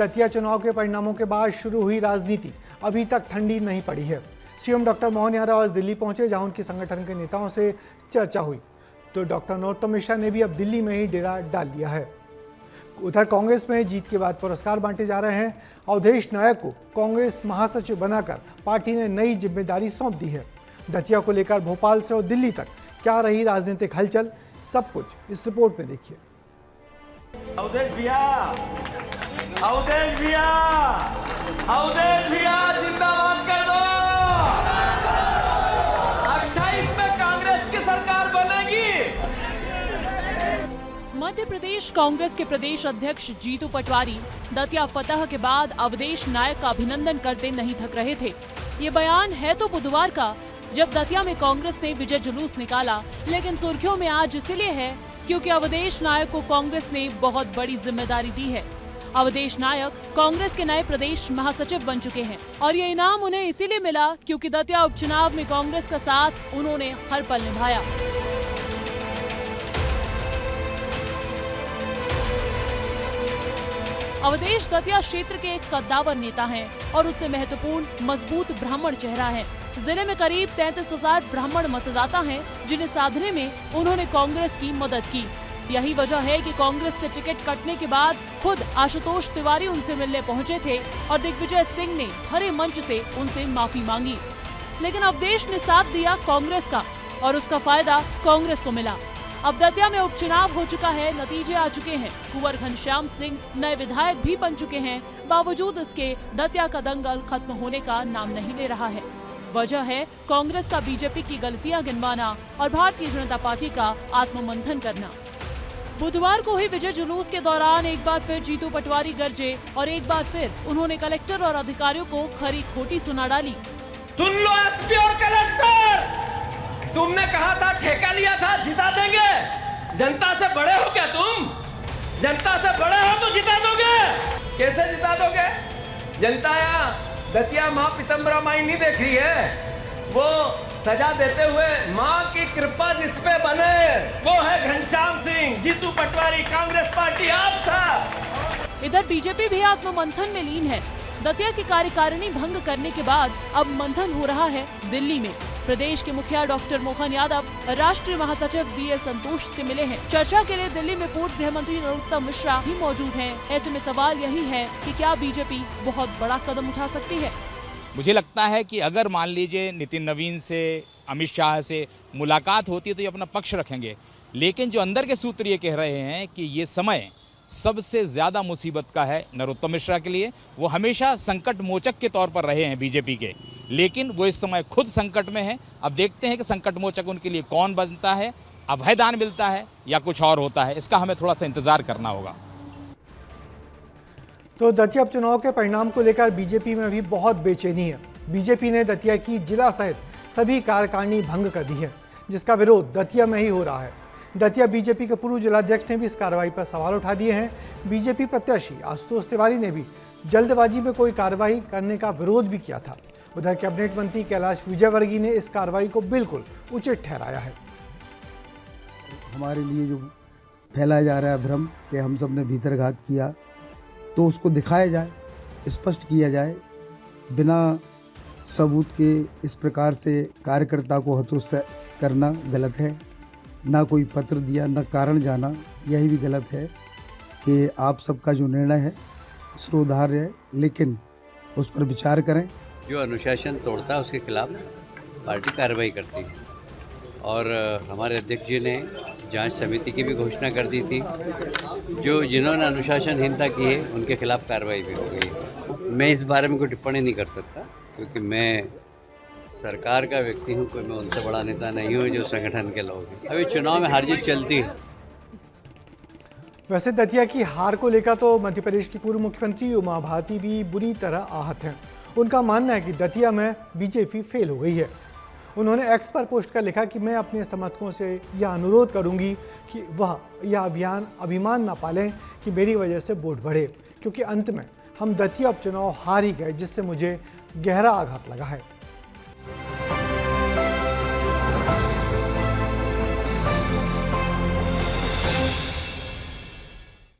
दतिया चुनाव के परिणामों के बाद शुरू हुई राजनीति अभी तक ठंडी नहीं पड़ी है। सीएम डॉक्टर मोहन यादव आज दिल्ली पहुंचे, जहां उनके संगठन के नेताओं से चर्चा हुई। तो डॉक्टर नरोत्तम मिश्रा ने भी अब दिल्ली में ही डेरा डाल लिया है। उधर कांग्रेस में जीत के बाद पुरस्कार बांटे जा रहे हैं। अवधेश नायक को कांग्रेस महासचिव बनाकर पार्टी ने नई जिम्मेदारी सौंप दी है। दतिया को लेकर भोपाल से और दिल्ली तक क्या रही राजनीतिक हलचल, सब कुछ इस रिपोर्ट में देखिए। अवधेश भैया, अवधेश भैया, अवधेश भैया जिंदाबाद कर दो। 28 में कांग्रेस की सरकार बनेगी। मध्य प्रदेश कांग्रेस के प्रदेश अध्यक्ष जीतू पटवारी दतिया फतह के बाद अवधेश नायक का अभिनंदन करते नहीं थक रहे थे। ये बयान है तो बुधवार का, जब दतिया में कांग्रेस ने विजय जुलूस निकाला, लेकिन सुर्खियों में आज इसलिए है क्योंकि अवधेश नायक को कांग्रेस ने बहुत बड़ी जिम्मेदारी दी है। अवधेश नायक कांग्रेस के नए प्रदेश महासचिव बन चुके हैं और ये इनाम उन्हें इसीलिए मिला क्योंकि दतिया उपचुनाव में कांग्रेस का साथ उन्होंने हर पल निभाया। अवधेश दतिया क्षेत्र के एक कद्दावर नेता हैं और उससे महत्वपूर्ण मजबूत ब्राह्मण चेहरा है। जिले में करीब 33,000 ब्राह्मण मतदाता हैं, जिन्हें साधने में उन्होंने कांग्रेस की मदद की। यही वजह है कि कांग्रेस से टिकट कटने के बाद खुद आशुतोष तिवारी उनसे मिलने पहुंचे थे और दिग्विजय सिंह ने हरे मंच से उनसे माफी मांगी। लेकिन अवधेश ने साथ दिया कांग्रेस का और उसका फायदा कांग्रेस को मिला। अब दतिया में उपचुनाव हो चुका है, नतीजे आ चुके हैं। कुंवर घनश्याम सिंह नए विधायक भी बन चुके हैं। बावजूद इसके दतिया का दंगल खत्म होने का नाम नहीं ले रहा है। वजह है कांग्रेस का बीजेपी की गलतियां गिनवाना और भारतीय जनता पार्टी का आत्ममंथन करना। बुधवार को हुई विजय जुलूस के दौरान एक बार फिर जीतू पटवारी गरजे और एक बार फिर उन्होंने कलेक्टर और अधिकारियों को खरी खोटी सुना डाली। सुन लो एसपी और कलेक्टर, तुमने कहा था ठेका लिया था जिता देंगे। जनता से बड़े हो क्या तुम? जनता से बड़े हो तो जिता दोगे। कैसे जिता दोगे? जनता यहाँ दतिया माँ पीतम्बरा माई नहीं देख रही है, वो सजा देते हुए माँ की कृपा जिस पे बने वो है घनश्याम सिंह, जीतू पटवारी, कांग्रेस पार्टी, आप सब। इधर बीजेपी भी आत्ममंथन में लीन है। दतिया की कार्यकारिणी भंग करने के बाद अब मंथन हो रहा है दिल्ली में। प्रदेश के मुखिया डॉक्टर मोहन यादव राष्ट्रीय महासचिव बीएल संतोष से मिले हैं। चर्चा के लिए दिल्ली में पूर्व गृह मंत्री नरोत्तम मिश्रा भी मौजूद हैं। ऐसे में सवाल यही है कि क्या बीजेपी बहुत बड़ा कदम उठा सकती है? मुझे लगता है कि अगर मान लीजिए नितिन नवीन से, अमित शाह से मुलाकात होती है तो ये अपना पक्ष रखेंगे, लेकिन जो अंदर के सूत्र ये कह रहे हैं कि ये समय सबसे ज़्यादा मुसीबत का है नरोत्तम मिश्रा के लिए। वो हमेशा संकट मोचक के तौर पर रहे हैं बीजेपी के, लेकिन वो इस समय खुद संकट में है। अब देखते हैं कि संकट मोचक उनके लिए कौन बनता है, अभयदान मिलता है या कुछ और होता है, इसका हमें थोड़ा सा इंतजार करना होगा। तो दतिया उपचुनाव के परिणाम को लेकर बीजेपी में भी बहुत बेचैनी है। बीजेपी ने दतिया की जिला सहित सभी कार्यकारिणी भंग कर दी है, जिसका विरोध दतिया में ही हो रहा है। दतिया बीजेपी के पूर्व जिलाध्यक्ष ने भी इस कार्रवाई पर सवाल उठा दिए हैं। बीजेपी प्रत्याशी आशुतोष तिवारी ने भी जल्दबाजी में कोई कार्रवाई करने का विरोध भी किया था। उधर कैबिनेट मंत्री कैलाश विजयवर्गीय ने इस कार्रवाई को बिल्कुल उचित ठहराया है। हमारे लिए जो फैलाया जा रहा है भ्रम कि हम सब ने भीतरघात किया, तो उसको दिखाया जाए, स्पष्ट किया जाए। बिना सबूत के इस प्रकार से कार्यकर्ता को हतोत्साहित करना गलत है। ना कोई पत्र दिया, ना कारण जाना, यही भी गलत है। कि आप सबका जो निर्णय है श्रोधार्य है, लेकिन उस पर विचार करें। जो अनुशासन तोड़ता है उसके खिलाफ पार्टी कार्रवाई करती है और हमारे अध्यक्ष जी ने जांच समिति की भी घोषणा कर दी थी। जो जिन्होंने अनुशासनहीनता की है उनके खिलाफ कार्रवाई भी हो गई। मैं इस बारे में कोई टिप्पणी नहीं कर सकता क्योंकि मैं सरकार का व्यक्ति हूँ, कोई मैं उनसे बड़ा नेता नहीं हूँ जो संगठन के लोग हैं। अभी चुनाव में हार जीत चलती है। वैसे दतिया की हार को लेकर तो मध्य प्रदेश की पूर्व मुख्यमंत्री उमा भारती भी बुरी तरह आहत हैं। उनका मानना है कि दतिया में बीजेपी फेल हो गई है। उन्होंने एक्स पर पोस्ट कर लिखा कि मैं अपने समर्थकों से यह अनुरोध करूंगी कि वह यह अभिमान न पालें कि मेरी वजह से वोट बढ़े, क्योंकि अंत में हम दतिया उपचुनाव हार ही गए, जिससे मुझे गहरा आघात लगा है।